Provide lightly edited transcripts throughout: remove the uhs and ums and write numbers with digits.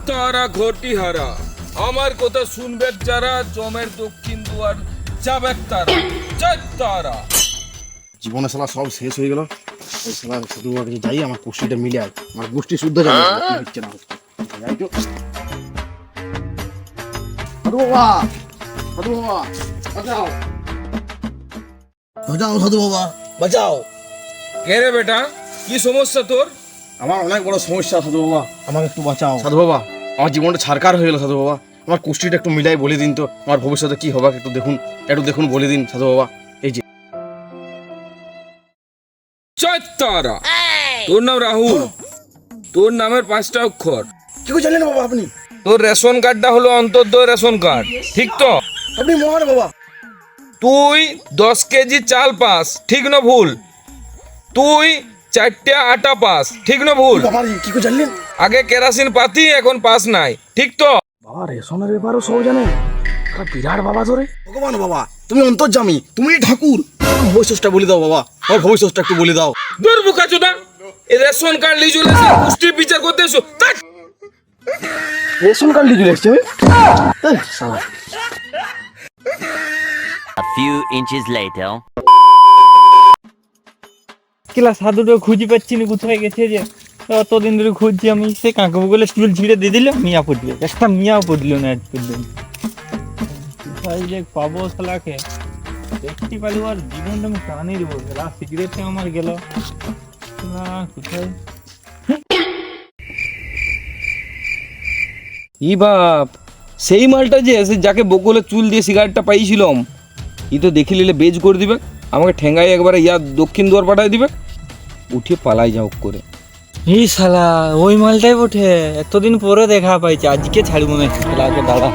তারা ঘটিহারা আমার কথা শুনবে যারা জমের দক্ষিণ দুয়ার যাবে তারা তারা জীবনে শালা সব শেষ হয়ে গেল। ওই শালা শুধু যাই আমার কুষ্টিটা মিলে আয়, আমার গোষ্ঠী শুদ্ধ যাবে হচ্ছে না যাই তো। সাধু বাবা, সাধু বাবা বাঁচাও, বাঁচাও সাধু বাবা বাঁচাও। কে রে বেটা, কি সমস্যা তোর? আমার অনেক বড় সমস্যা সাধু বাবা, আমাকে একটু বাঁচাও সাধু বাবা। আমার জীবনটা ছারকার হয়ে গেল সাধু বাবা, আমার কুষ্টিটা একটু মিলাই বলে দিন তো, আমার ভবিষ্যতে কি হবে একটু দেখুন বলে দিন সাধু বাবা। এই যে তারা, তোর নাম রাহুল, তোর নামের 5টা অক্ষর। কি করে জানলেন বাবা আপনি? তোর রেশন কার্ডটা হলো অন্তর্দয় রেশন কার্ড, ঠিক তো? আপনি মহান বাবা। তুই 10 কেজি চাল পাস, ঠিক না ভুল? তুই 4টে আটা পাস, ঠিক না ভুল? বাবা কি করে জানলেন? আগে কেরাসিন পাতি, এখন পাস নাই, ঠিক তো? বাবা রেশনের ব্যাপারও সব জানেন, বিরাট বাবা ধরে। ভগবান বাবা, তুমি অন্তর্যামী, তুমি ঠাকুর, আমার ভবিষ্যৎটা বলে দাও বাবা, আমার ভবিষ্যৎটা একটু বলে দাও। দূর বুকা চোদা, এই রেশন কার্ড লিয়ে চলে এসে পুষ্টির বিচার করতে এসো। ধ্যাৎ। রেশন কার্ড লিখে এসছে সালা। A few inches later. কিলা সাধুটা খুঁজে পাচ্ছি না, কোথায় গেছে যে অতদিন ধরে খুঁজছি আমি। সে কাকু বলে চুল ছিঁড়ে দিয়ে দিল, মিয়া পড়ল, একটা মিয়া পড়ল না আজ পর্যন্ত। কোথায় যে পাবো শালাকে, দেখতে পারি আর জীবনটা আমি টানিয়ে দেবো। সিগারেটটা আমার গেল না, কোথায়? ই বাপ, সেই মালটা যে সে যাকে বকুলে চুল দিয়ে সিগারেটটা পাইছিলাম, ই তো দেখি নিলে বেজ করে দিবে, আমাকে ঠেঙ্গাই একবারে ইয়া দক্ষিণ দুয়ার পাঠাই দিবে, উঠে পালাই যাও করে। এই শালা ওই মালটাই বটে, এতদিন পরে দেখা পাইছে, আজকে ছাড়ব না খেলাকে। দাদা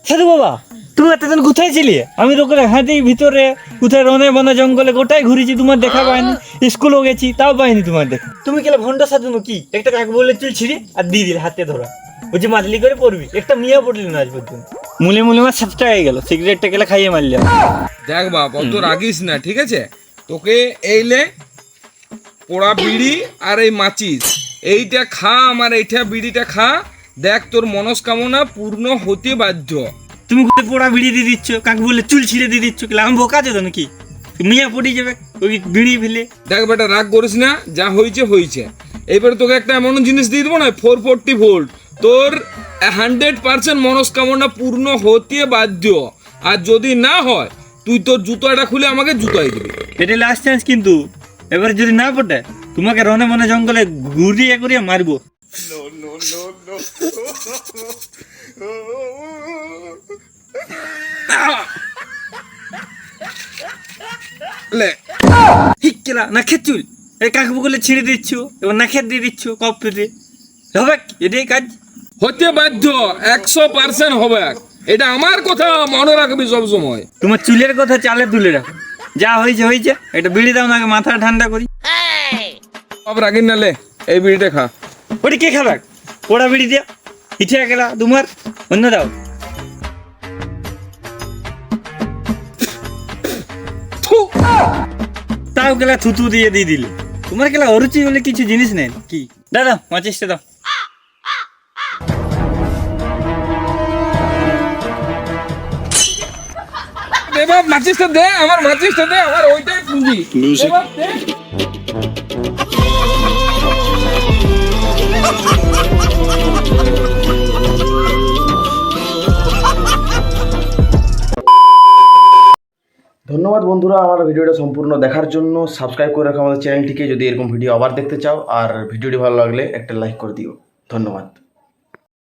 সাধু বাবা, তুমি এতদিন কোথায় ছিলে? আমি তোকে হাতি ভিতরে কোথায় রনে বনে জঙ্গলে গোটাই ঘুরেছি, তোমার দেখা পাইনি। স্কুলও গেছি, তাও পাইনি তোমার দেখা। তুমি কেলা ভন্ডা সাধু কি? একটা কাকু বলে চুল ছিঁড়ে আর দিয়ে দিলে হাতে ধরা, ওই যে মাদলি করে পড়বি, একটা মিয়া পড়লি না আজ পর্যন্ত। মুলে আমার 7টা হয়ে গেল, সিগারেটটা গেলে খাইয়ে মারলাম। দেখ বাপ, অত রাগিস না, ঠিক আছে? তোকে এইলে পোড়া বিড়ি আর এই মাচিস এইটা খা, আমার এইটা বিড়িটা খা, দেখ তোর মনস্কামনা পূর্ণ হতে বাধ্য। তুমি কোথায় পোড়া বিড়ি দিয়ে দিচ্ছ, কাকু বলে চুল ছিঁড়ে দিয়ে দিচ্ছ, আমি বোকা যেত নাকি? মিয়া পড়ে যাবে ওই বিড়ি ফেলে। দেখ বেটা, রাগ করিস না, যা হয়েছে হয়েছে। এইবারে তোকে একটা এমন জিনিস দিয়ে দেবো না, 440 ভোল্ট, তোর 100% মনস্কামনা পূর্ণ হতে বাধ্য। আর যদি না হয়, তুই তোর জুতাটা খুলে আমাকে জুতাই দিবি। এটা লাস্ট চান্স কিন্তু, এবার যদি না পড়ে তোমাকে রনে মনে জঙ্গলে ঘুরিয়ে ঘুরিয়ে মারবো। লে হিক্কেলা না খেত চুল, এই কাকু বলে ছিঁড়ে দিচ্ছ, এবার না খেত দিয়ে দিচ্ছ কপ পেটে, হবে এটাই কাজ। হতে বাধ্য, 100% হবে। এটা আমার কথা মনে রাখবি সব সময়। তোমার চুলের কথা চালে তুলে রাখো, যা হয়েছে হয়েছে। এটা বিড়ি দাও না, মাথা ঠান্ডা করি। সব রাগিন না, লে এই বিড়িটা খা। ওটি কে খাবে? পোড়া বিড়ি দিয়া ইচ্ছে গেলা তোমার, অন্য দাও। থু। তাও গেলা থুতু দিয়ে দিয়ে দিলে। তোমার গেলা অরুচি বলে কিছু জিনিস নেই কি? দাদা মাচিসটা দাও। এবার মাচিসটা দে, আমার মাচিসটা দে, আমার ওইটাই পুঁজি। এবার দে। ধন্যবাদ বন্ধুরা আমার ভিডিওটা সম্পূর্ণ দেখার জন্য। সাবস্ক্রাইব করে রাখো আমাদের চ্যানেলটিকে যদি এরকম ভিডিও আবার দেখতে চাও, আর ভিডিওটি ভালো লাগলে একটা লাইক করে দিও। ধন্যবাদ।